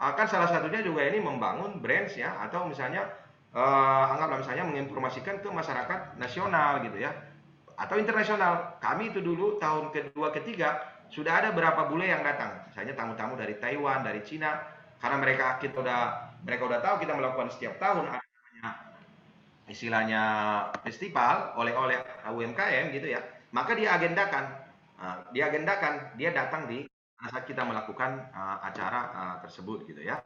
Kan salah satunya juga ini membangun brands ya, atau misalnya anggaplah misalnya menginformasikan ke masyarakat nasional gitu ya, atau internasional. Kami itu dulu tahun kedua ketiga sudah ada berapa bule yang datang, misalnya tamu-tamu dari Taiwan, dari Cina, karena mereka udah tahu kita melakukan setiap tahun ada namanya istilahnya festival oleh-oleh UMKM gitu ya, maka dia datang di saat kita melakukan acara tersebut gitu ya.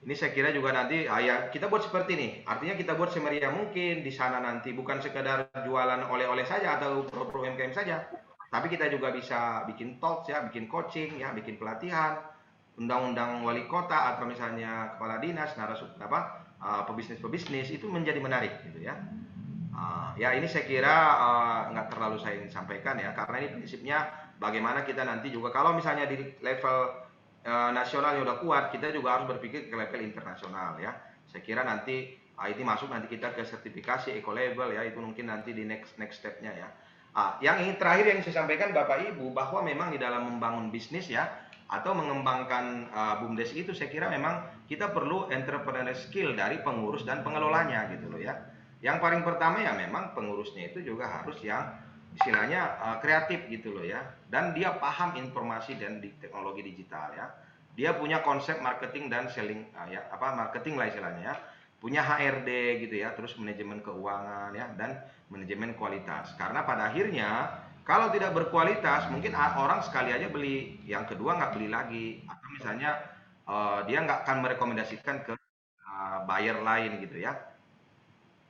Ini saya kira juga nanti ya kita buat seperti ini. Artinya kita buat semeriah mungkin di sana nanti, bukan sekedar jualan oleh-oleh saja atau pro-pro UMKM saja. Tapi kita juga bisa bikin talks ya, bikin coaching ya, bikin pelatihan, undang-undang wali kota atau misalnya kepala dinas, narasumber pebisnis-pebisnis itu menjadi menarik gitu ya. Ya ini saya kira nggak terlalu saya ingin sampaikan ya, karena ini prinsipnya bagaimana kita nanti juga kalau misalnya di level nasional yang udah kuat, kita juga harus berpikir ke level internasional ya. Saya kira nanti ini masuk nanti kita ke sertifikasi eco label ya, itu mungkin nanti di next stepnya ya. Yang ini terakhir yang saya sampaikan Bapak Ibu, bahwa memang di dalam membangun bisnis ya atau mengembangkan BUMDes itu, saya kira memang kita perlu entrepreneurial skill dari pengurus dan pengelolanya gitu loh ya. Yang paling pertama ya memang pengurusnya itu juga harus yang istilahnya kreatif gitu loh ya, dan dia paham informasi dan di teknologi digital ya. Dia punya konsep marketing dan selling ya apa marketing lah istilahnya ya. Punya HRD gitu ya, terus manajemen keuangan ya, dan manajemen kualitas. Karena pada akhirnya kalau tidak berkualitas mungkin orang sekali aja beli, yang kedua nggak beli lagi, atau misalnya dia nggak akan merekomendasikan ke buyer lain gitu ya.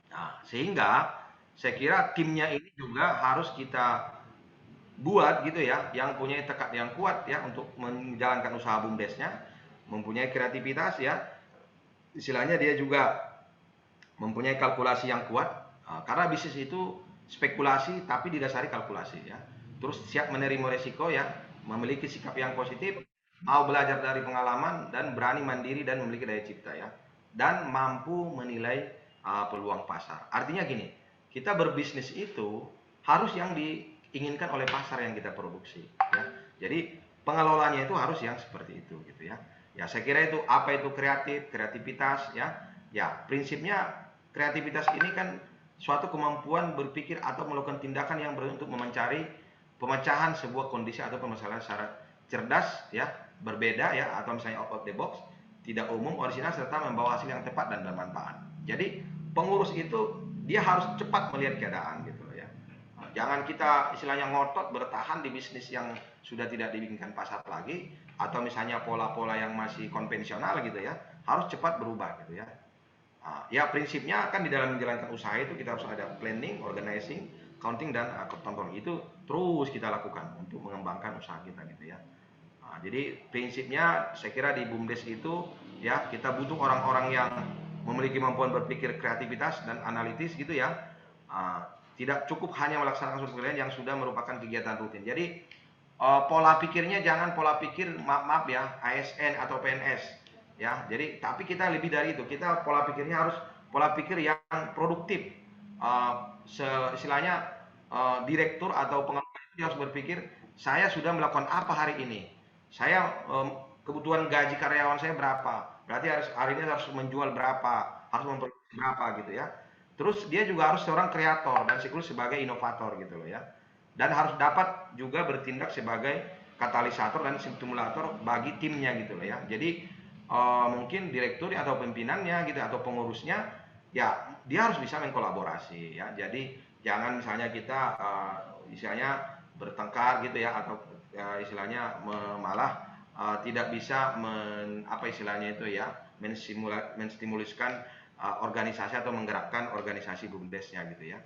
Nah, sehingga saya kira timnya ini juga harus kita buat gitu ya, yang punya tekad yang kuat ya untuk menjalankan usaha BUMDesnya, mempunyai kreativitas ya, istilahnya dia juga mempunyai kalkulasi yang kuat, karena bisnis itu spekulasi tapi didasari kalkulasi ya. Terus siap menerima resiko ya, memiliki sikap yang positif, mau belajar dari pengalaman, dan berani mandiri dan memiliki daya cipta ya, dan mampu menilai peluang pasar. Artinya gini, kita berbisnis itu harus yang diinginkan oleh pasar yang kita produksi ya. Jadi pengelolanya itu harus yang seperti itu gitu ya. Ya saya kira itu, apa itu kreativitas ya. Ya prinsipnya kreativitas ini kan suatu kemampuan berpikir atau melakukan tindakan yang untuk mencari pemecahan sebuah kondisi atau permasalahan secara cerdas ya, berbeda ya, atau misalnya out of the box, tidak umum, orisinal, serta membawa hasil yang tepat dan bermanfaat. Jadi pengurus itu dia harus cepat melihat keadaan gitu ya. Jangan kita istilahnya ngotot bertahan di bisnis yang sudah tidak diinginkan pasar lagi, atau misalnya pola-pola yang masih konvensional gitu ya. Harus cepat berubah gitu ya. Ya prinsipnya kan di dalam menjalankan usaha itu kita harus ada planning, organizing, counting, dan controlling. Itu terus kita lakukan untuk mengembangkan usaha kita gitu ya. Jadi prinsipnya saya kira di BUMDes itu ya kita butuh orang-orang yang memiliki kemampuan berpikir kreativitas dan analitis gitu ya. Tidak cukup hanya melaksanakan suatu pekerjaan yang sudah merupakan kegiatan rutin. Jadi pola pikirnya jangan pola pikir maaf ya ASN atau PNS ya. Jadi tapi kita lebih dari itu, kita pola pikirnya harus pola pikir yang produktif. Istilahnya direktur atau pengelola itu harus berpikir, saya sudah melakukan apa hari ini, saya kebutuhan gaji karyawan saya berapa, berarti harus hari ini harus menjual berapa, harus memproduksi berapa gitu ya. Terus dia juga harus seorang kreator dan sekaligus sebagai inovator gitu loh ya, dan harus dapat juga bertindak sebagai katalisator dan stimulator bagi timnya gitu loh ya. Jadi mungkin direktur atau pimpinannya gitu atau pengurusnya ya dia harus bisa mengkolaborasi ya. Jadi jangan misalnya kita istilahnya bertengkar gitu ya, atau istilahnya malah tidak bisa apa istilahnya itu ya, menstimuluskan organisasi atau menggerakkan organisasi BUMDesnya gitu ya.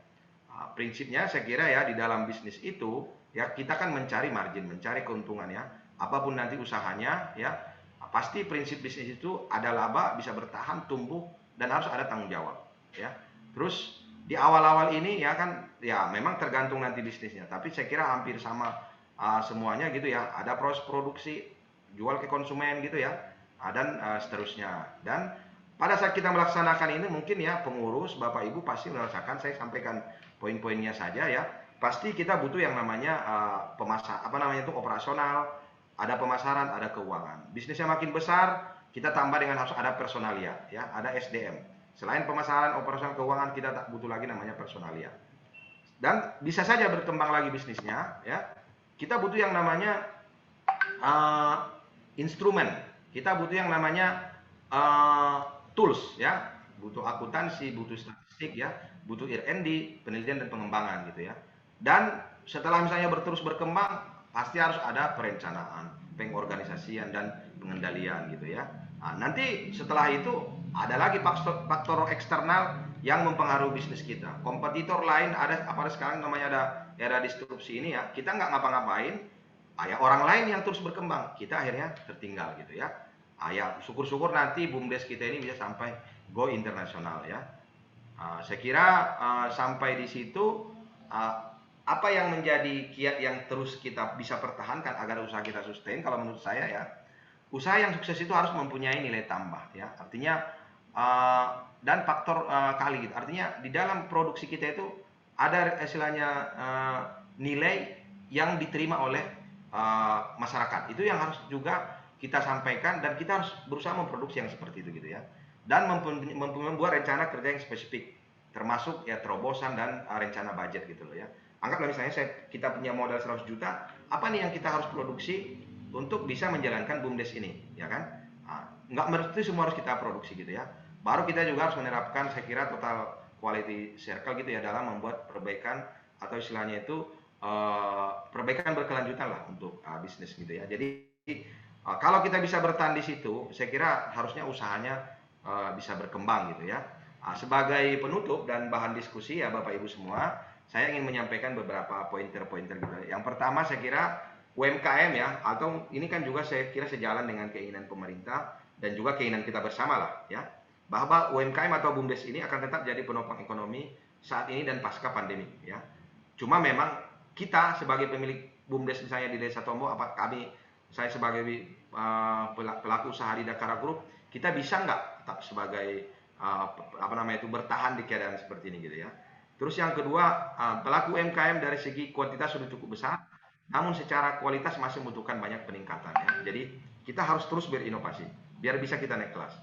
Prinsipnya saya kira ya di dalam bisnis itu ya kita kan mencari margin, mencari keuntungan ya. Apapun nanti usahanya ya, pasti prinsip bisnis itu ada laba, bisa bertahan, tumbuh, dan harus ada tanggung jawab ya. Terus di awal-awal ini ya kan ya memang tergantung nanti bisnisnya, tapi saya kira hampir sama semuanya gitu ya. Ada proses produksi, jual ke konsumen gitu ya, dan seterusnya. Dan pada saat kita melaksanakan ini mungkin ya pengurus Bapak Ibu pasti merasakan, saya sampaikan poin-poinnya saja ya. Pasti kita butuh yang namanya apa namanya itu operasional, ada pemasaran, ada keuangan. Bisnisnya makin besar, kita tambah dengan harus ada personalia, ya, ada SDM. Selain pemasaran, operasional, keuangan, kita tak butuh lagi namanya personalia. Dan bisa saja berkembang lagi bisnisnya, ya. Kita butuh yang namanya instrumen. Kita butuh yang namanya tools, ya. Butuh akuntansi, butuh statistik, ya, butuh R&D, penelitian dan pengembangan gitu ya. Dan setelah misalnya terus berkembang, pasti harus ada perencanaan, pengorganisasian dan pengendalian gitu ya. Nah, nanti setelah itu ada lagi faktor eksternal yang mempengaruhi bisnis kita. Kompetitor lain ada, apalagi sekarang namanya ada era disrupsi ini ya. Kita nggak ngapa-ngapain, ya orang lain yang terus berkembang, kita akhirnya tertinggal gitu ya. Ya syukur-syukur nanti BUMDes kita ini bisa sampai go internasional ya. Saya kira sampai di situ apa yang menjadi kiat yang terus kita bisa pertahankan agar usaha kita sustain, kalau menurut saya ya, usaha yang sukses itu harus mempunyai nilai tambah ya. Artinya dan faktor kali gitu. Artinya di dalam produksi kita itu ada istilahnya nilai yang diterima oleh masyarakat. Itu yang harus juga kita sampaikan, dan kita harus berusaha memproduksi yang seperti itu gitu ya. Dan membuat rencana kerja yang spesifik, termasuk ya terobosan dan rencana budget gitu loh ya. Anggaplah misalnya kita punya modal 100 juta, apa nih yang kita harus produksi untuk bisa menjalankan BUMDes ini, ya kan? Nggak mesti semua harus kita produksi gitu ya. Baru kita juga harus menerapkan, saya kira, total quality circle gitu ya, dalam membuat perbaikan atau istilahnya itu perbaikan berkelanjutan lah untuk bisnis gitu ya. Jadi kalau kita bisa bertahan di situ, saya kira harusnya usahanya bisa berkembang gitu ya. Sebagai penutup dan bahan diskusi ya Bapak Ibu semua, saya ingin menyampaikan beberapa pointer-pointer gitu. Yang pertama saya kira UMKM ya, atau ini kan juga saya kira sejalan dengan keinginan pemerintah dan juga keinginan kita bersama lah ya, bahwa UMKM atau BUMDes ini akan tetap jadi penopang ekonomi saat ini dan pasca pandemi ya. Cuma memang kita sebagai pemilik BUMDes misalnya di Desa Tombo, saya sebagai pelaku usaha di Dakara Group, kita bisa nggak tetap sebagai bertahan di keadaan seperti ini gitu ya. Terus yang kedua, pelaku UMKM dari segi kuantitas sudah cukup besar, namun secara kualitas masih membutuhkan banyak peningkatan ya. Jadi kita harus terus berinovasi biar bisa kita naik kelas.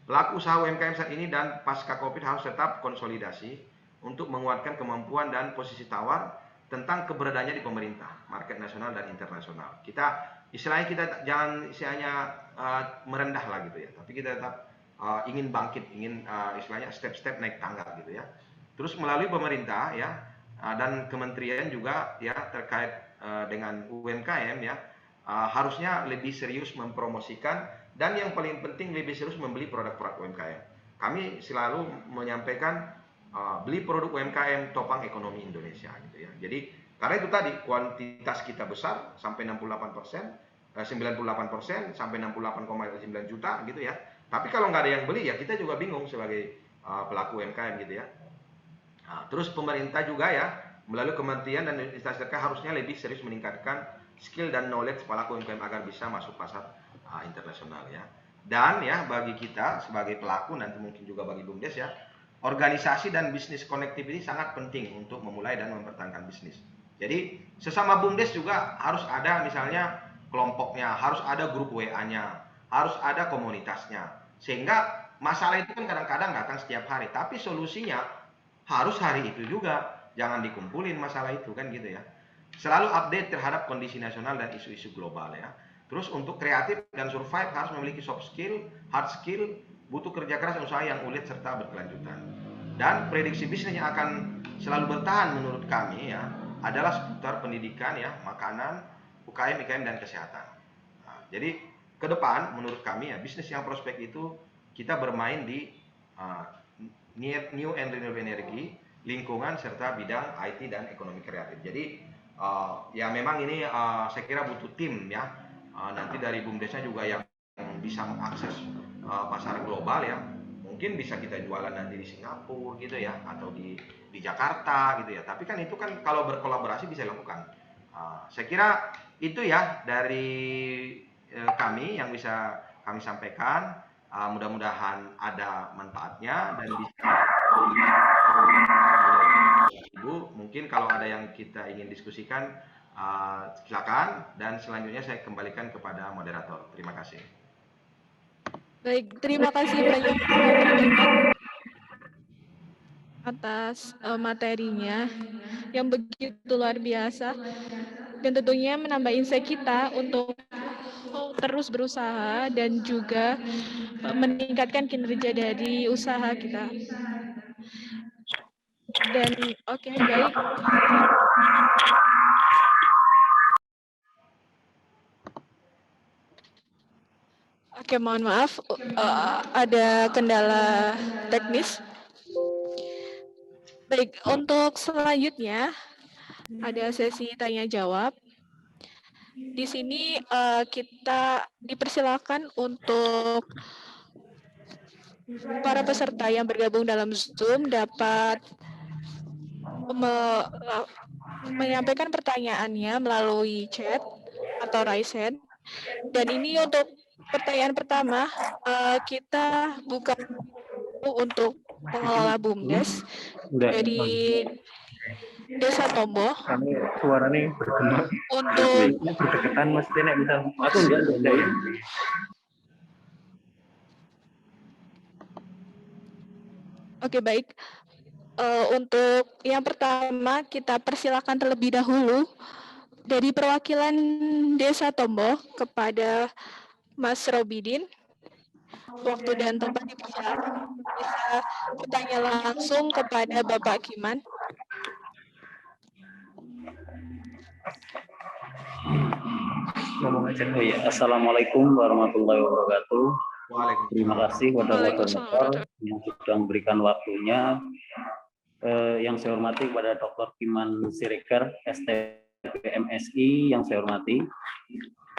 Pelaku usaha UMKM saat ini dan pasca Covid harus tetap konsolidasi untuk menguatkan kemampuan dan posisi tawar tentang keberadaannya di pemerintah, market nasional dan internasional. Istilahnya kita jangan merendah lah gitu ya, tapi kita tetap ingin bangkit, ingin istilahnya step-step naik tangga gitu ya. Terus melalui pemerintah ya dan kementerian juga ya terkait dengan UMKM ya, harusnya lebih serius mempromosikan, dan yang paling penting lebih serius membeli produk-produk UMKM. Kami selalu menyampaikan beli produk UMKM, topang ekonomi Indonesia gitu ya. Jadi karena itu tadi kuantitas kita besar sampai 98%, 98% sampai 68,9 juta gitu ya. Tapi kalau nggak ada yang beli ya kita juga bingung sebagai pelaku UMKM gitu ya. Terus pemerintah juga ya melalui kementerian dan instansi terkait harusnya lebih serius meningkatkan skill dan knowledge pelaku UMKM agar bisa masuk pasar internasional ya. Dan ya bagi kita sebagai pelaku, nanti mungkin juga bagi BUMDes ya, organisasi dan bisnis connectivity sangat penting untuk memulai dan mempertahankan bisnis. Jadi sesama BUMDes juga harus ada misalnya kelompoknya, harus ada grup WA-nya, harus ada komunitasnya. Sehingga masalah itu kan kadang-kadang datang setiap hari, tapi solusinya harus hari itu juga. Jangan dikumpulin masalah itu kan gitu ya. Selalu update terhadap kondisi nasional dan isu-isu global ya. Terus untuk kreatif dan survive harus memiliki soft skill, hard skill, butuh kerja keras, usaha yang ulet serta berkelanjutan. Dan prediksi bisnis yang akan selalu bertahan menurut kami ya adalah seputar pendidikan ya, makanan, UKM, IKM dan kesehatan. Jadi ke depan menurut kami ya, bisnis yang prospek itu kita bermain di new and renewable energy, lingkungan serta bidang IT dan ekonomi kreatif. Jadi ya memang ini saya kira butuh tim ya. Nanti dari BUMDesnya juga yang bisa mengakses pasar global ya. Mungkin bisa kita jualan nanti di Singapura gitu ya, atau di Jakarta gitu ya. Tapi kan itu kan kalau berkolaborasi bisa dilakukan. Saya kira itu ya dari kami yang bisa kami sampaikan. Mudah-mudahan ada manfaatnya dan bisa Ibu, mungkin kalau ada yang kita ingin diskusikan Silakan, dan selanjutnya saya kembalikan kepada moderator. Terima kasih. Baik, terima kasih banyak teman-teman atas materinya yang begitu luar biasa dan tentunya menambah insight kita untuk terus berusaha dan juga meningkatkan kinerja dari usaha kita. Dan oke, baik. Oke, mohon maaf, ada kendala teknis. Baik, untuk selanjutnya ada sesi tanya jawab. Di sini kita dipersilakan untuk para peserta yang bergabung dalam Zoom dapat menyampaikan pertanyaannya melalui chat atau raise hand. Dan ini untuk pertanyaan pertama, kita buka untuk pengelola BUMDes dari Desa Tombo. Kami suaranya bergema. Untuk berdekatan mesti nek misal aku enggak. Oke, baik. Untuk yang pertama kita persilakan terlebih dahulu dari perwakilan Desa Tombo kepada Mas Robidin. Waktu dan tempat dipersilakan, bisa bertanya langsung kepada Bapak Kiman. Ngomong aja. Oh ya, Assalamualaikum warahmatullahi wabarakatuh. Terima kasih kepada moderator yang sudah memberikan waktunya. Yang saya hormati kepada Dr. Kiman Siregar, STPMSI, yang saya hormati.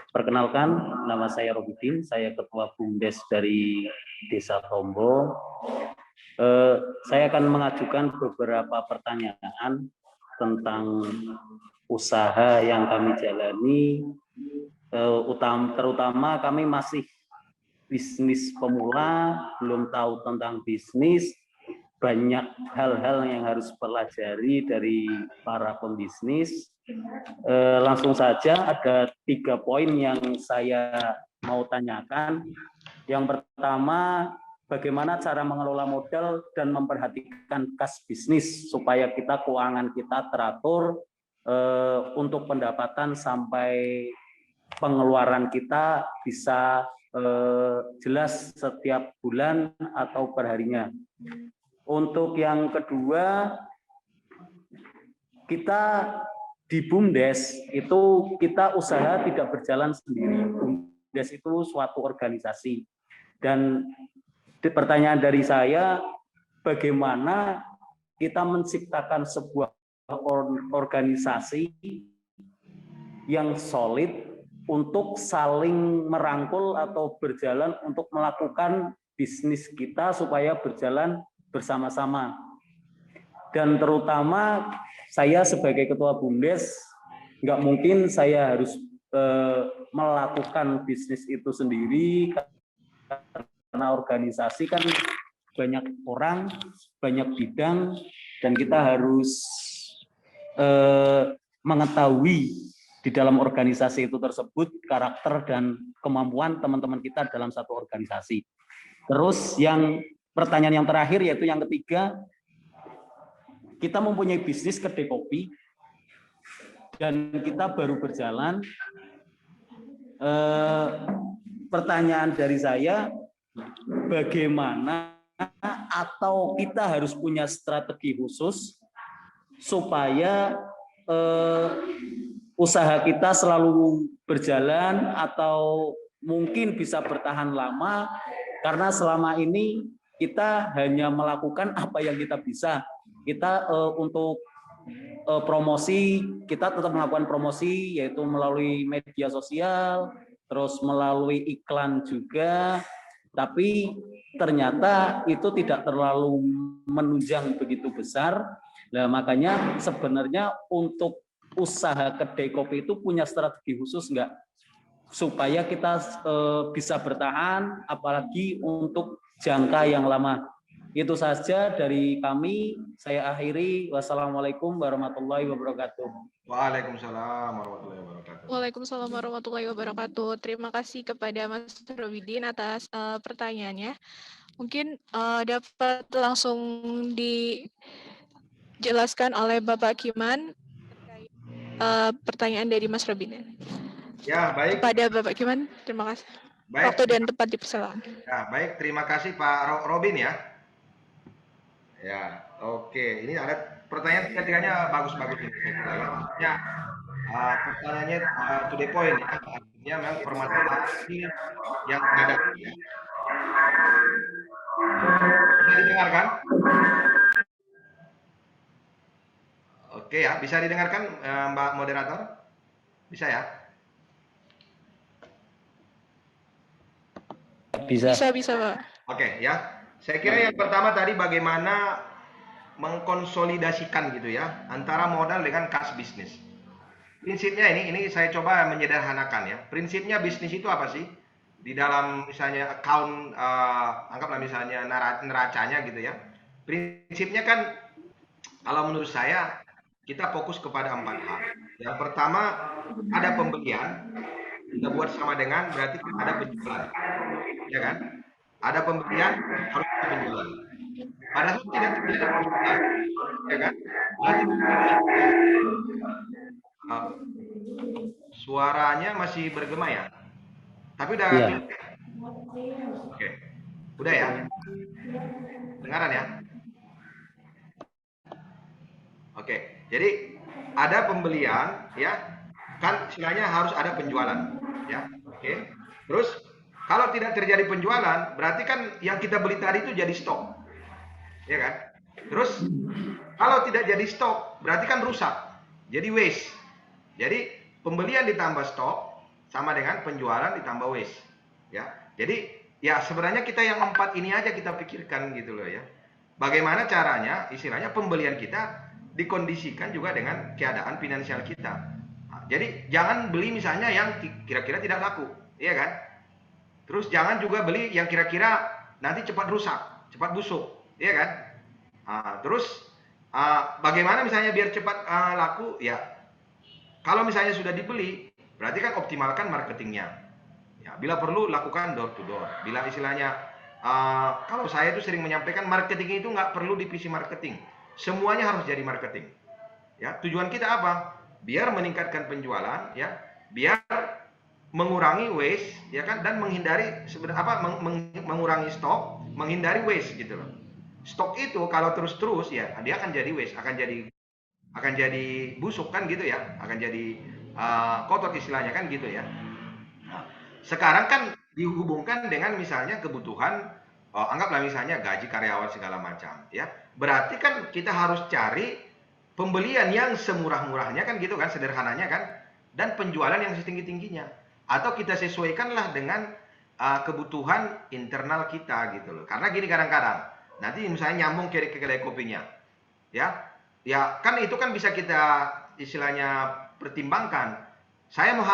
Perkenalkan, nama saya Robidin, saya Ketua BUMDes dari Desa Tombo. Saya akan mengajukan beberapa pertanyaan tentang usaha yang kami jalani, terutama kami masih bisnis pemula, belum tahu tentang bisnis, banyak hal-hal yang harus pelajari dari para pembisnis. Langsung saja ada 3 poin yang saya mau tanyakan. Yang pertama, bagaimana cara mengelola modal dan memperhatikan kas bisnis supaya keuangan kita teratur untuk pendapatan sampai pengeluaran kita bisa jelas setiap bulan atau perharinya. Untuk yang kedua, kita di BUMDes itu kita usaha tidak berjalan sendiri. BUMDes itu suatu organisasi. Dan pertanyaan dari saya, bagaimana kita menciptakan sebuah organisasi yang solid untuk saling merangkul atau berjalan untuk melakukan bisnis kita supaya berjalan bersama-sama. Dan terutama saya sebagai ketua BUMDes, nggak mungkin saya harus melakukan bisnis itu sendiri, karena organisasi kan banyak orang, banyak bidang, dan kita harus mengetahui di dalam organisasi itu tersebut karakter dan kemampuan teman-teman kita dalam satu organisasi. Terus yang pertanyaan yang terakhir, yaitu yang ketiga, kita mempunyai bisnis kedai kopi dan kita baru berjalan. Pertanyaan dari saya, bagaimana atau kita harus punya strategi khusus supaya usaha kita selalu berjalan atau mungkin bisa bertahan lama, karena selama ini kita hanya melakukan apa yang kita bisa. Kita untuk promosi, kita tetap melakukan promosi, yaitu melalui media sosial, terus melalui iklan juga, tapi ternyata itu tidak terlalu menunjang begitu besar. Nah, makanya sebenarnya untuk usaha kedai kopi itu punya strategi khusus enggak? Supaya kita bisa bertahan, apalagi untuk jangka yang lama. Itu saja dari kami. Saya akhiri. Wassalamualaikum warahmatullahi wabarakatuh. Waalaikumsalam warahmatullahi wabarakatuh. Waalaikumsalam warahmatullahi wabarakatuh. Terima kasih kepada Mas Robidin atas pertanyaannya. Mungkin dapat langsung dijelaskan oleh Bapak Kiman terkait pertanyaan dari Mas Robidin. Ya, baik. Kepada Bapak Kiman, terima kasih. Baik. Waktu dan tempat dipersilakan. Ya, baik. Terima kasih Pak Robin ya. Ya, oke. Ini ada pertanyaan tiga-tiganya bagus-bagus ini. Ya, pertanyaannya to the point ya. Artinya memang permasalahan ini yang ada. Ya. Bisa didengarkan? Oke ya, bisa didengarkan Mbak Moderator? Bisa ya? Bisa. Bisa, Pak. Oke ya. Saya kira yang pertama tadi bagaimana mengkonsolidasikan gitu ya antara modal dengan kas bisnis. Prinsipnya ini saya coba menyederhanakan ya. Prinsipnya bisnis itu apa sih? Di dalam misalnya account anggaplah misalnya neracanya gitu ya. Prinsipnya kan kalau menurut saya kita fokus kepada 4 hal. Yang pertama ada pembelian, kita buat sama dengan berarti ada penjualan. Ya kan? Ada pembelian, harus ada penjualan. Pada saat tidak terjadi penjualan, ya kan? Berarti suaranya masih bergema ya? Tapi udah Iya. Oke. Udah ya? Dengaran ya? Oke. Jadi ada pembelian ya. Kan istilahnya harus ada penjualan, ya. Oke. Terus kalau tidak terjadi penjualan, berarti kan yang kita beli tadi itu jadi stok. Ya kan? Terus kalau tidak jadi stok, berarti kan rusak. Jadi waste. Jadi pembelian ditambah stok sama dengan penjualan ditambah waste. Ya. Jadi ya sebenarnya kita yang 4 ini aja kita pikirkan gitu loh ya. Bagaimana caranya istilahnya pembelian kita dikondisikan juga dengan keadaan finansial kita. Nah, jadi jangan beli misalnya yang kira-kira tidak laku, iya kan? Terus jangan juga beli yang kira-kira nanti cepat rusak, cepat busuk, iya kan? Terus bagaimana misalnya biar cepat laku? Ya, kalau misalnya sudah dibeli, berarti kan optimalkan marketingnya. Ya, bila perlu lakukan door to door. Bila istilahnya kalau saya itu sering menyampaikan marketing itu nggak perlu divisi marketing, semuanya harus jadi marketing. Ya, tujuan kita apa? Biar meningkatkan penjualan, ya, biar mengurangi waste, ya kan, dan menghindari mengurangi stok, menghindari waste gitu loh. Stok itu kalau terus-terus ya dia akan jadi waste, akan jadi busuk kan gitu ya, akan jadi kotor istilahnya kan gitu ya. Nah, sekarang kan dihubungkan dengan misalnya kebutuhan, anggaplah misalnya gaji karyawan segala macam, ya. Berarti kan kita harus cari pembelian yang semurah-murahnya kan gitu kan, sederhananya kan, dan penjualan yang setinggi-tingginya. Atau kita sesuaikanlah dengan kebutuhan internal kita gitu loh. Karena gini kadang-kadang, nanti misalnya nyambung ke kedai kopinya, ya kan itu kan bisa kita istilahnya pertimbangkan. Saya mau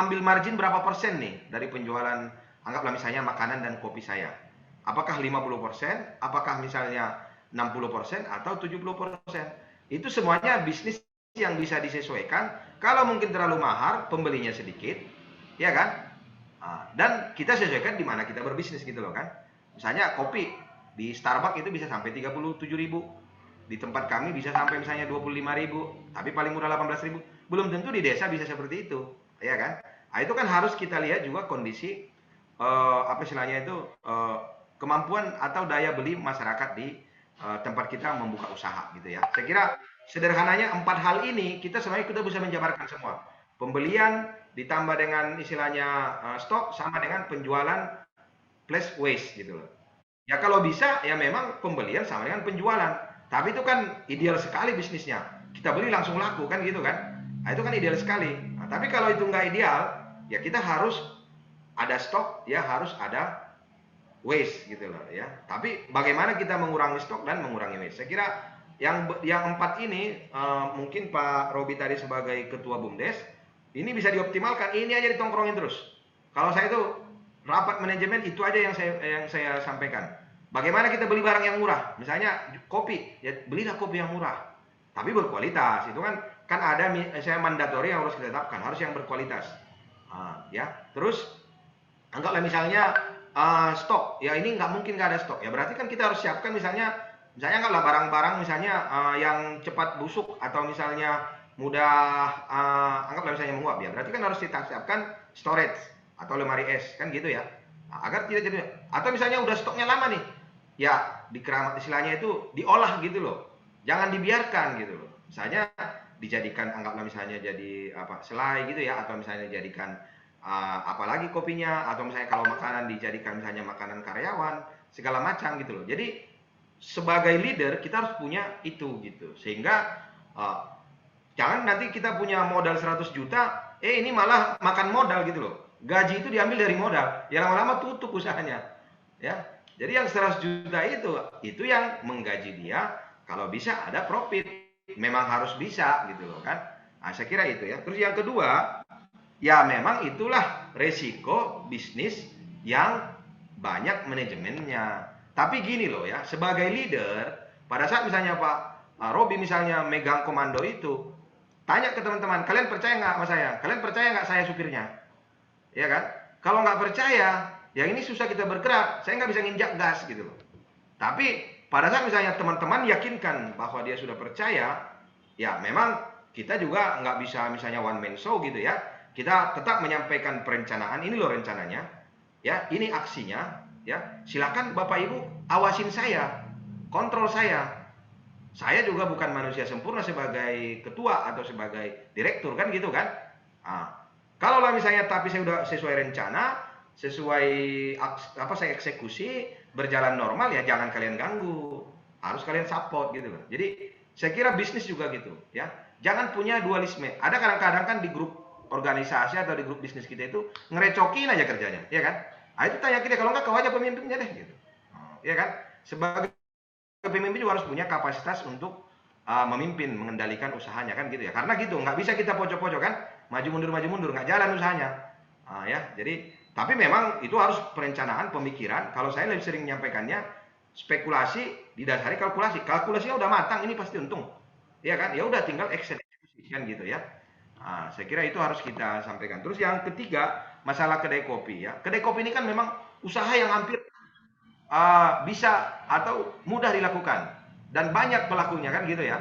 ambil margin berapa persen nih dari penjualan, anggaplah misalnya makanan dan kopi saya. Apakah 50%, apakah misalnya 60% atau 70%. Itu semuanya bisnis yang bisa disesuaikan. Kalau mungkin terlalu mahal, pembelinya sedikit, ya kan? Dan kita sesuaikan di mana kita berbisnis gitu loh kan. Misalnya kopi di Starbucks itu bisa sampai 37.000. Di tempat kami bisa sampai misalnya 25.000, tapi paling murah 18.000. Belum tentu di desa bisa seperti itu, ya kan? Nah, itu kan harus kita lihat juga kondisi apa istilahnya itu kemampuan atau daya beli masyarakat di tempat kita membuka usaha gitu ya. Saya kira sederhananya 4 hal ini kita sebenarnya kita bisa menjabarkan semua. Pembelian ditambah dengan istilahnya stok sama dengan penjualan plus waste gitu loh. Ya kalau bisa ya memang pembelian sama dengan penjualan. Tapi itu kan ideal sekali bisnisnya. Kita beli langsung laku kan gitu kan. Nah, itu kan ideal sekali. Nah, tapi kalau itu nggak ideal, ya kita harus ada stok, ya harus ada waste gitu loh ya. Tapi bagaimana kita mengurangi stok dan mengurangi waste? Saya kira yang 4 ini mungkin Pak Robi tadi sebagai ketua BUMDes ini bisa dioptimalkan. Ini aja ditongkrongin terus. Kalau saya itu rapat manajemen itu aja yang saya sampaikan. Bagaimana kita beli barang yang murah? Misalnya kopi, ya belilah kopi yang murah, tapi berkualitas. Itu kan ada misalnya mandatori yang harus kita tetapkan, harus yang berkualitas. Ya, terus anggaplah misalnya stok, ya ini nggak mungkin nggak ada stok, ya berarti kan kita harus siapkan misalnya anggaplah barang-barang misalnya yang cepat busuk atau misalnya mudah anggaplah misalnya menguap, ya berarti kan harus kita siapkan storage atau lemari es kan gitu ya. Agar tidak jadi, atau misalnya udah stoknya lama nih, ya di keramat istilahnya itu diolah gitu loh, jangan dibiarkan gitu loh. Misalnya dijadikan anggaplah misalnya jadi selai gitu ya, atau misalnya dijadikan apalagi kopinya, atau misalnya kalau makanan dijadikan misalnya makanan karyawan segala macam gitu loh. Jadi sebagai leader kita harus punya itu gitu, sehingga jangan nanti kita punya modal 100 juta ini malah makan modal gitu loh. Gaji itu diambil dari modal, ya lama-lama tutup usahanya ya. Jadi yang 100 juta itu yang menggaji dia, kalau bisa ada profit, memang harus bisa gitu loh kan. Saya kira itu ya. Terus yang kedua, ya memang itulah resiko bisnis yang banyak manajemennya. Tapi gini loh ya, sebagai leader, pada saat misalnya Pak Robi misalnya megang komando itu, tanya ke teman-teman, kalian percaya nggak sama saya? Kalian percaya nggak saya supirnya? Ya kan? Kalau nggak percaya, ya ini susah kita bergerak, saya nggak bisa nginjak gas gitu loh. Tapi pada saat misalnya teman-teman yakinkan bahwa dia sudah percaya, ya memang kita juga nggak bisa misalnya one man show gitu ya. Kita tetap menyampaikan perencanaan, ini loh rencananya, ya ini aksinya, ya silakan Bapak Ibu awasin saya, kontrol saya. Saya juga bukan manusia sempurna sebagai ketua atau sebagai direktur kan gitu kan. Kalau lah misalnya tapi saya udah sesuai rencana, sesuai saya eksekusi, berjalan normal, ya jangan kalian ganggu, harus kalian support gitu loh. Jadi saya kira bisnis juga gitu ya, jangan punya dualisme. Ada kadang-kadang kan di grup organisasi atau di grup bisnis kita itu ngerecokin aja kerjanya, ya kan? Itu tanya kita, kalau nggak kau aja pemimpinnya deh gitu, ya kan? Sebagai pemimpin juga harus punya kapasitas untuk memimpin, mengendalikan usahanya kan gitu ya. Karena gitu nggak bisa kita pojok-pojok kan, maju mundur nggak jalan usahanya. Ya, jadi tapi memang itu harus perencanaan, pemikiran. Kalau saya lebih sering menyampaikannya spekulasi didasari kalkulasi. Kalkulasinya udah matang, ini pasti untung. Ya kan? Ya udah tinggal eksekusi kan gitu ya. Saya kira itu harus kita sampaikan. Terus yang ketiga, masalah kedai kopi ya. Kedai kopi ini kan memang usaha yang hampir bisa atau mudah dilakukan dan banyak pelakunya kan gitu ya.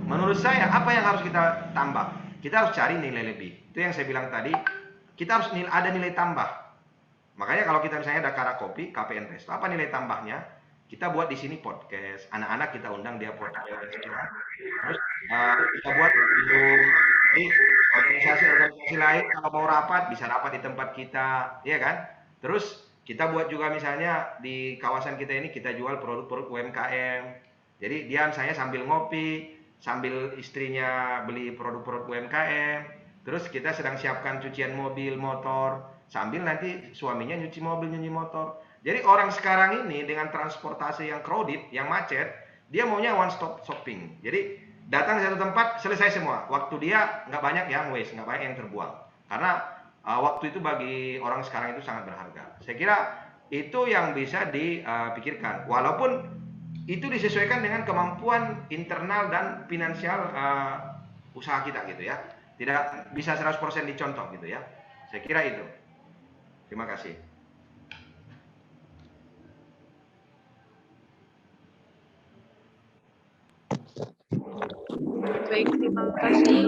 Menurut saya apa yang harus kita tambah? Kita harus cari nilai lebih. Itu yang saya bilang tadi, kita harus ada nilai tambah. Makanya kalau kita misalnya ada Kara Kopi, KPN Resto, apa nilai tambahnya? Kita buat di sini podcast, anak-anak kita undang dia podcast. Terus kita buat di organisasi-organisasi lain kalau mau rapat bisa rapat di tempat kita, ya kan? Terus kita buat juga misalnya di kawasan kita ini kita jual produk-produk UMKM. Jadi dia saya sambil ngopi, sambil istrinya beli produk-produk UMKM. Terus kita sedang siapkan cucian mobil, motor, sambil nanti suaminya nyuci mobil, nyuci motor. Jadi orang sekarang ini dengan transportasi yang crowded, yang macet, dia maunya one stop shopping. Jadi datang ke satu tempat selesai semua. Waktu dia nggak banyak yang waste, nggak banyak yang terbuang. Karena waktu itu bagi orang sekarang itu sangat berharga. Saya kira itu yang bisa dipikirkan. Walaupun itu disesuaikan dengan kemampuan internal dan finansial usaha kita gitu ya. Tidak bisa 100% dicontoh gitu ya. Saya kira itu. Terima kasih. Baik, terima kasih.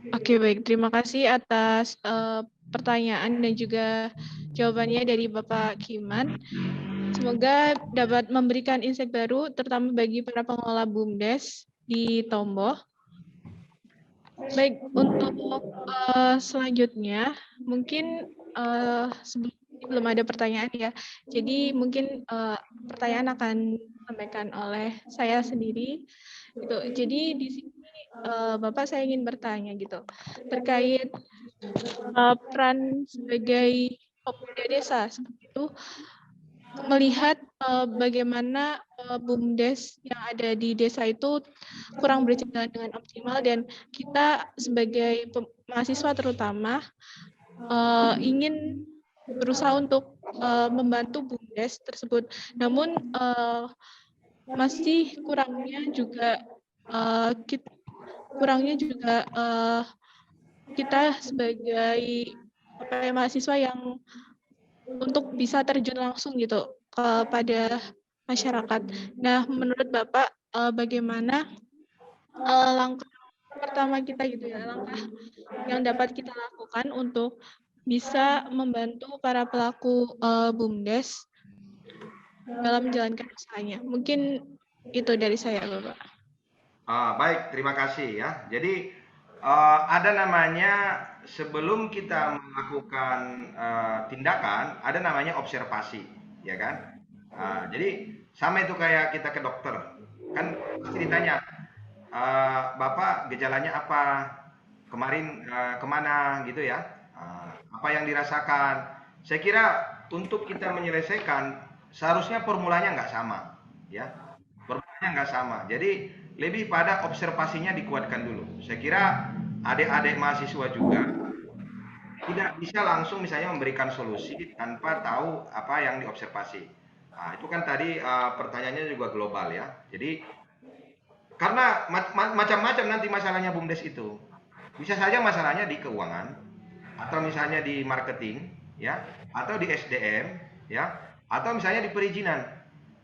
Oke, baik. Terima kasih atas pertanyaan dan juga jawabannya dari Bapak Kiman. Semoga dapat memberikan insight baru, terutama bagi para pengelola BUMDes di Tombo. Baik, untuk selanjutnya, mungkin sebelum belum ada pertanyaan ya. Jadi mungkin pertanyaan akan disampaikan oleh saya sendiri. Gitu. Jadi di sini Bapak saya ingin bertanya gitu terkait peran sebagai pemuda desa seperti itu. melihat bagaimana BUMDes yang ada di desa itu kurang berjalan dengan optimal, dan kita sebagai mahasiswa terutama ingin berusaha untuk membantu BUMDes tersebut. Namun masih kita sebagai mahasiswa yang untuk bisa terjun langsung gitu kepada masyarakat. Nah, menurut Bapak bagaimana langkah pertama kita gitu ya, langkah yang dapat kita lakukan untuk bisa membantu para pelaku BUMDes dalam menjalankan usahanya? Mungkin itu dari saya, Bapak. Baik, terima kasih ya. Jadi ada namanya sebelum kita melakukan tindakan, ada namanya observasi, ya kan? Jadi sama itu kayak kita ke dokter, kan pasti ditanya, Bapak gejalanya apa? Kemarin kemana gitu ya? Apa yang dirasakan? Saya kira untuk kita menyelesaikan seharusnya formulanya nggak sama, ya. Formulanya nggak sama. Jadi lebih pada observasinya dikuatkan dulu. Saya kira adik-adik mahasiswa juga tidak bisa langsung misalnya memberikan solusi tanpa tahu apa yang diobservasi. Nah, itu kan tadi pertanyaannya juga global ya. Jadi karena macam-macam nanti masalahnya BUMDes itu. Bisa saja masalahnya di keuangan, atau misalnya di marketing, ya, atau di SDM, ya, atau misalnya di perizinan,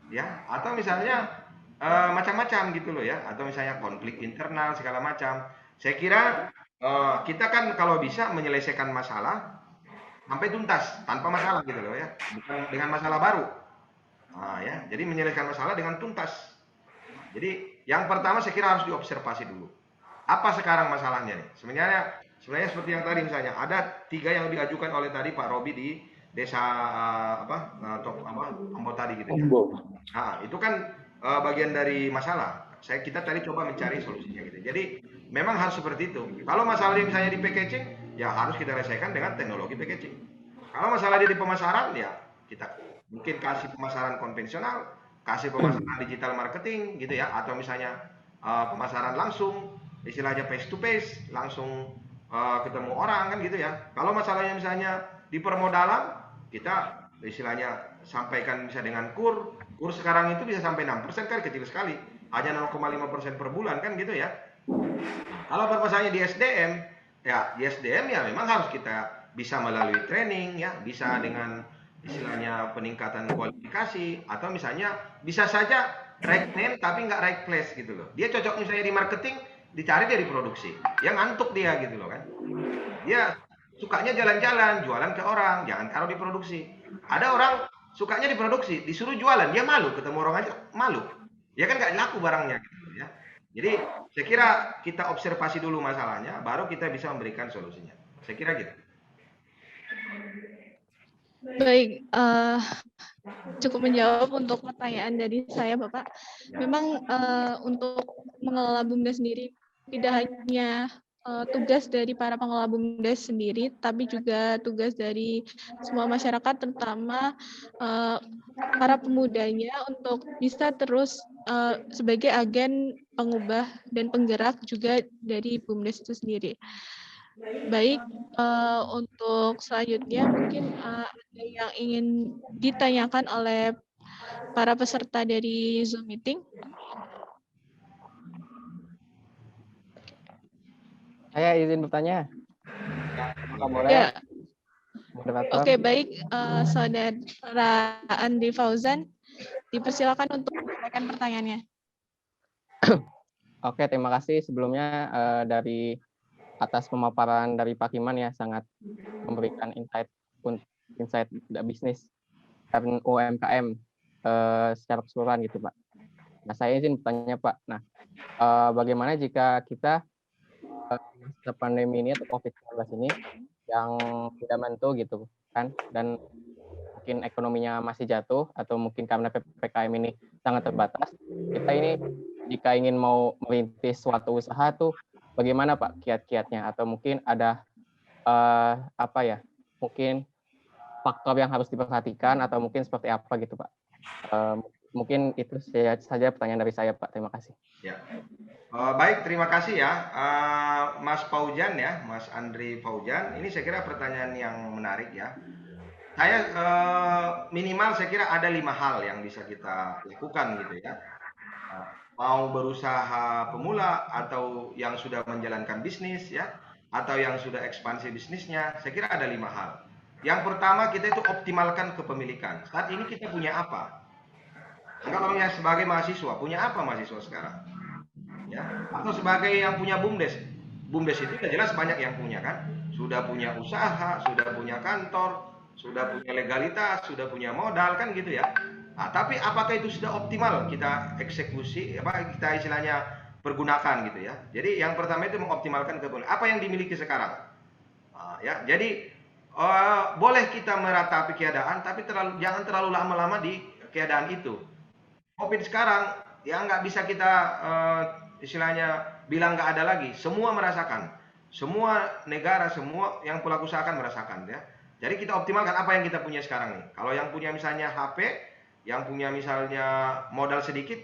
ya, atau misalnya macam-macam gitu loh ya, atau misalnya konflik internal segala macam. Saya kira kita kan kalau bisa menyelesaikan masalah sampai tuntas tanpa masalah gitu loh ya, bukan dengan masalah baru. Ya, jadi menyelesaikan masalah dengan tuntas. Jadi yang pertama saya kira harus diobservasi dulu. Apa sekarang masalahnya nih? Sebenarnya seperti yang tadi misalnya ada 3 yang diajukan oleh tadi Pak Robi di desa Ambo tadi gitu ya. Itu kan bagian dari masalah. Kita tadi coba mencari solusinya gitu. Jadi memang harus seperti itu. Kalau masalahnya misalnya di packaging, ya harus kita selesaikan dengan teknologi packaging. Kalau masalah di pemasaran, ya kita mungkin kasih pemasaran konvensional, kasih pemasaran digital marketing gitu ya, atau misalnya pemasaran langsung, istilahnya face to face, langsung ketemu orang kan gitu ya. Kalau masalahnya misalnya di permodalan, kita istilahnya sampaikan bisa dengan kur sekarang itu bisa sampai 6% kan, kecil sekali, hanya 0,5% per bulan kan gitu ya. Kalau permasalahannya di SDM, ya di SDM ya memang harus kita bisa melalui training ya, bisa dengan istilahnya peningkatan kualifikasi, atau misalnya bisa saja right name tapi nggak right place gitu loh. Dia cocok misalnya di marketing, dicari dia di produksi, ya ngantuk dia gitu loh kan. Dia sukanya jalan-jalan, jualan ke orang, jangan taruh di produksi. Ada orang sukanya di produksi, disuruh jualan, dia malu, ketemu orang aja malu. Ya kan nggak laku barangnya gitu ya. Jadi saya kira kita observasi dulu masalahnya, baru kita bisa memberikan solusinya. Saya kira gitu. Baik, cukup menjawab untuk pertanyaan dari saya, Bapak. Memang untuk mengelola BUMDes sendiri tidak hanya tugas dari para pengelola BUMDes sendiri, tapi juga tugas dari semua masyarakat, terutama para pemudanya, untuk bisa terus sebagai agen pengubah dan penggerak juga dari BUMDes itu sendiri. Baik, untuk selanjutnya mungkin ada yang ingin ditanyakan oleh para peserta dari Zoom meeting. Saya izin bertanya. Apakah boleh? Ya. Moderator. Oke, baik, Saudara Andri Fauzan, dipersilakan untuk menyampaikan pertanyaannya. Oke, terima kasih sebelumnya dari atas pemaparan dari Pak Kiman ya, sangat memberikan insight bisnis dan UMKM secara keseluruhan gitu Pak. Nah, saya izin bertanya Pak. Nah, bagaimana jika kita masa pandemi ini atau COVID-19 ini yang tidak menentu gitu kan, dan mungkin ekonominya masih jatuh, atau mungkin karena PPKM ini sangat terbatas, kita ini jika ingin mau merintis suatu usaha tuh bagaimana Pak kiat-kiatnya, atau mungkin ada mungkin faktor yang harus diperhatikan atau mungkin seperti apa gitu Pak? Mungkin itu saja pertanyaan dari saya Pak. Terima kasih. Ya. Baik, terima kasih ya, Mas Paujan ya, Mas Andri Paujan. Ini saya kira pertanyaan yang menarik ya. Saya minimal saya kira ada 5 hal yang bisa kita lakukan gitu ya. Mau berusaha pemula atau yang sudah menjalankan bisnis ya, atau yang sudah ekspansi bisnisnya, saya kira ada 5 hal. Yang pertama, kita itu optimalkan kepemilikan. Saat ini kita punya apa? Kalau yang sebagai mahasiswa, punya apa mahasiswa sekarang? Ya, atau sebagai yang punya BUMDes. BUMDes itu udah jelas banyak yang punya kan? Sudah punya usaha, sudah punya kantor, sudah punya legalitas, sudah punya modal kan gitu ya. Nah, tapi apakah itu sudah optimal kita eksekusi, kita istilahnya pergunakan gitu ya. Jadi yang pertama itu mengoptimalkan kepemilikan. Apa yang dimiliki sekarang? Ya, jadi boleh kita meratapi keadaan, tapi jangan terlalu lama-lama di keadaan itu. COVID sekarang ya nggak bisa kita istilahnya bilang nggak ada lagi. Semua merasakan, semua negara, semua yang pelaku usaha kan merasakan ya. Jadi kita optimalkan apa yang kita punya sekarang nih. Kalau yang punya misalnya HP, yang punya misalnya modal sedikit,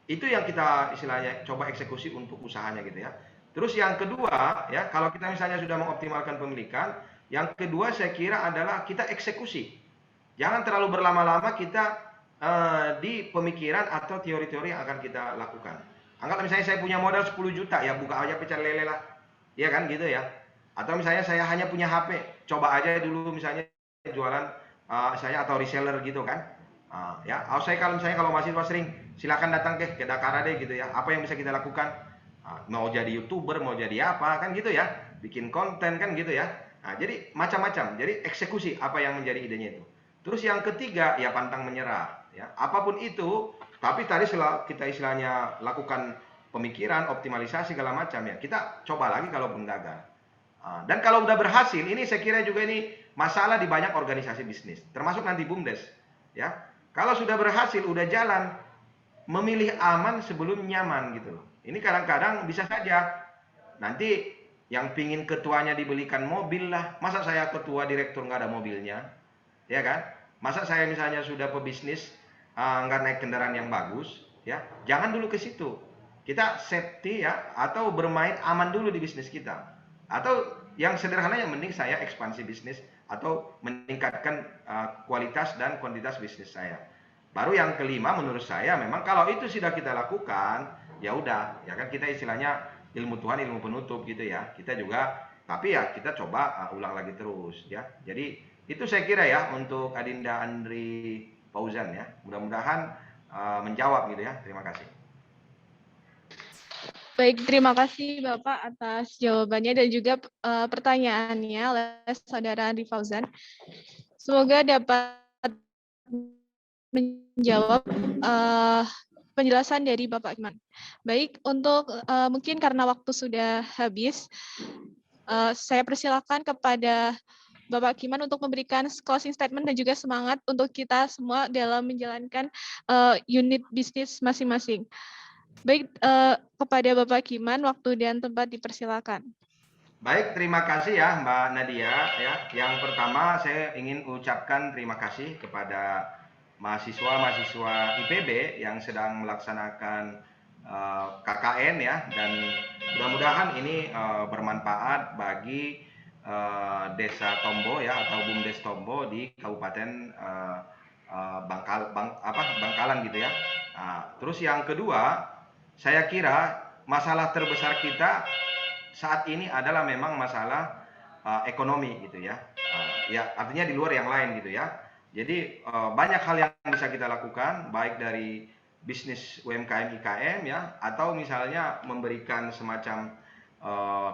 itu yang kita istilahnya coba eksekusi untuk usahanya gitu ya. Terus yang kedua ya, kalau kita misalnya sudah mengoptimalkan pemilikan, yang kedua saya kira adalah kita eksekusi. Jangan terlalu berlama-lama kita di pemikiran atau teori-teori yang akan kita lakukan. Anggap misalnya saya punya modal 10 juta, ya buka aja pecel lele lah. Iya kan gitu ya. Atau misalnya saya hanya punya HP, coba aja dulu misalnya jualan saya atau reseller gitu kan. Ya, saya kalau misalnya kalau mahasiswa sering silakan datang ke Dakar deh gitu ya. Apa yang bisa kita lakukan? Mau jadi YouTuber, mau jadi apa kan gitu ya. Bikin konten kan gitu ya. Nah, jadi macam-macam. Jadi eksekusi apa yang menjadi idenya itu. Terus yang ketiga ya pantang menyerah ya. Apapun itu, tapi tadi setelah kita istilahnya lakukan pemikiran, optimalisasi segala macam ya. Kita coba lagi kalaupun gagal. Dan kalau udah berhasil, ini saya kira juga ini masalah di banyak organisasi bisnis, termasuk nanti BUMDes ya. Kalau sudah berhasil, udah jalan, memilih aman sebelum nyaman gitu loh. Ini kadang-kadang bisa saja nanti yang pingin ketuanya dibelikan mobil lah. Masa saya ketua direktur nggak ada mobilnya? Ya kan? Masa saya misalnya sudah pebisnis nggak naik kendaraan yang bagus? Ya, jangan dulu ke situ. Kita safety ya, atau bermain aman dulu di bisnis kita. Atau yang sederhananya mending saya ekspansi bisnis atau meningkatkan kualitas dan kuantitas bisnis saya. Baru yang kelima menurut saya memang kalau itu sudah kita lakukan, ya udah, ya kan kita istilahnya ilmu Tuhan ilmu penutup gitu ya. Kita juga tapi ya kita coba ulang lagi terus ya. Jadi itu saya kira ya untuk Adinda Andri Fauzan ya. Mudah-mudahan menjawab gitu ya. Terima kasih. Baik, terima kasih Bapak atas jawabannya dan juga pertanyaannya oleh Saudara Andri Fauzan. Semoga dapat menjawab penjelasan dari Bapak Kiman. Baik, untuk mungkin karena waktu sudah habis, saya persilakan kepada Bapak Kiman untuk memberikan closing statement dan juga semangat untuk kita semua dalam menjalankan unit bisnis masing-masing. Baik, kepada Bapak Kiman, waktu dan tempat dipersilakan. Baik, terima kasih ya Mbak Nadia ya. Yang pertama saya ingin ucapkan terima kasih kepada mahasiswa-mahasiswa IPB yang sedang melaksanakan KKN ya, dan mudah-mudahan ini bermanfaat bagi Desa Tombo ya atau BUMDes Tombo di Kabupaten Bangkalan gitu ya. Terus yang kedua, saya kira masalah terbesar kita saat ini adalah memang masalah ekonomi gitu ya. Ya artinya di luar yang lain gitu ya. Jadi banyak hal yang bisa kita lakukan baik dari bisnis UMKM IKM ya, atau misalnya memberikan semacam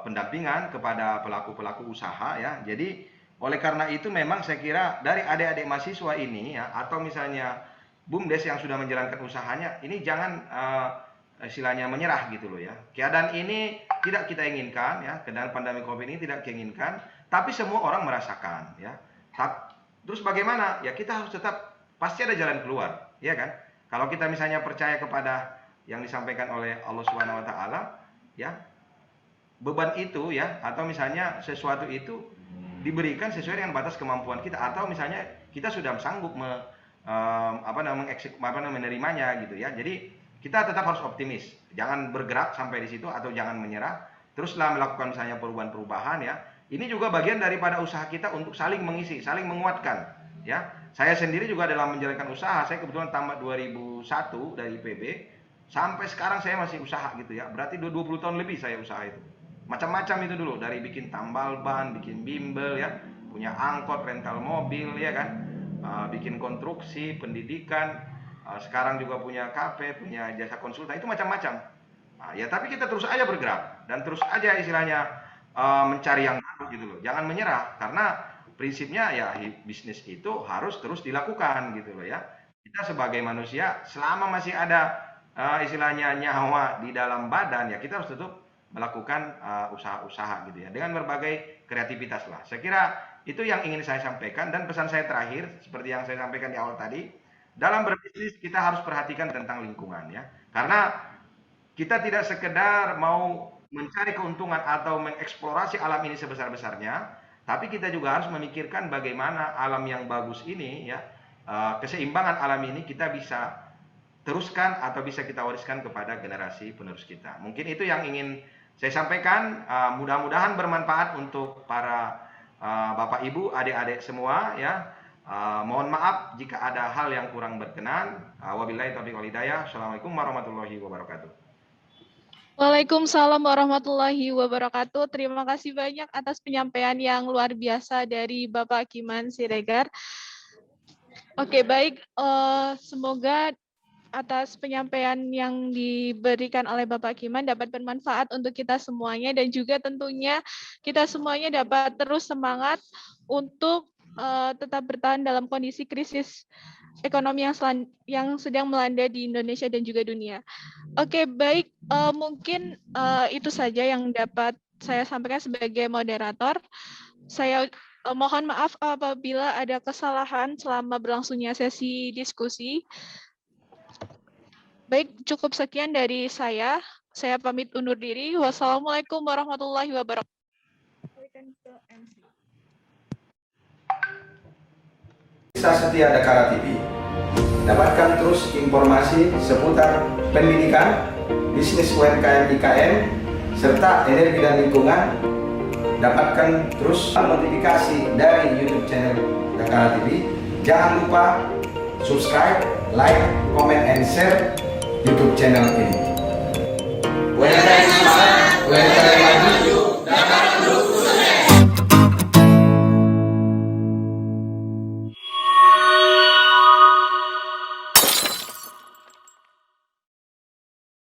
pendampingan kepada pelaku-pelaku usaha ya. Jadi oleh karena itu memang saya kira dari adik-adik mahasiswa ini ya, atau misalnya BUMDes yang sudah menjalankan usahanya, ini jangan istilahnya menyerah gitu loh ya. Keadaan ini tidak kita inginkan ya, keadaan pandemi Covid ini tidak kita inginkan, tapi semua orang merasakan ya. Terus bagaimana? Ya kita harus tetap, pasti ada jalan keluar, ya kan? Kalau kita misalnya percaya kepada yang disampaikan oleh Allah Subhanahu wa taala ya, beban itu ya, atau misalnya sesuatu itu diberikan sesuai dengan batas kemampuan kita, atau misalnya kita sudah sanggup menerimanya gitu ya. Jadi kita tetap harus optimis, jangan bergerak sampai di situ atau jangan menyerah, teruslah melakukan misalnya perubahan-perubahan ya. Ini juga bagian daripada usaha kita untuk saling mengisi, saling menguatkan ya. Saya sendiri juga dalam menjalankan usaha, saya kebetulan tamat 2001 dari IPB, sampai sekarang saya masih usaha gitu ya. Berarti 20 tahun lebih saya usaha itu. Macam-macam itu dulu, dari bikin tambal ban, bikin bimbel ya, punya angkot, rental mobil ya kan, bikin konstruksi, pendidikan, sekarang juga punya kafe, punya jasa konsultan, itu macam-macam. Ya tapi kita terus aja bergerak dan terus aja istilahnya mencari yang baru gitu loh. Jangan menyerah, karena prinsipnya ya bisnis itu harus terus dilakukan gitu loh ya. Kita sebagai manusia selama masih ada istilahnya nyawa di dalam badan ya, kita harus tetap melakukan usaha-usaha gitu ya, dengan berbagai kreativitas lah. Saya kira itu yang ingin saya sampaikan, dan pesan saya terakhir seperti yang saya sampaikan di awal tadi, dalam berbisnis kita harus perhatikan tentang lingkungan ya, karena kita tidak sekedar mau mencari keuntungan atau mengeksplorasi alam ini sebesar-besarnya, tapi kita juga harus memikirkan bagaimana alam yang bagus ini ya, keseimbangan alam ini kita bisa teruskan atau bisa kita wariskan kepada generasi penerus kita. Mungkin itu yang ingin saya sampaikan, mudah-mudahan bermanfaat untuk para Bapak Ibu, adik-adik semua ya. Mohon maaf jika ada hal yang kurang berkenan. Wabillahi taufiq wal hidayah. Assalamualaikum warahmatullahi wabarakatuh. Waalaikumsalam warahmatullahi wabarakatuh. Terima kasih banyak atas penyampaian yang luar biasa dari Bapak Akiman Siregar. Oke, baik. Semoga atas penyampaian yang diberikan oleh Bapak Akiman dapat bermanfaat untuk kita semuanya, dan juga tentunya kita semuanya dapat terus semangat untuk tetap bertahan dalam kondisi krisis ekonomi yang sedang melanda di Indonesia dan juga dunia. Oke, baik. Mungkin itu saja yang dapat saya sampaikan sebagai moderator. Saya mohon maaf apabila ada kesalahan selama berlangsungnya sesi diskusi. Baik, cukup sekian dari saya. Saya pamit undur diri. Wassalamualaikum warahmatullahi wabarakatuh. Bisa setia Dakara TV. Dapatkan terus informasi seputar pendidikan, bisnis UMKM IKM, serta energi dan lingkungan. Dapatkan terus notifikasi dari YouTube channel Dakara TV. Jangan lupa subscribe, like, comment, and share YouTube channel ini.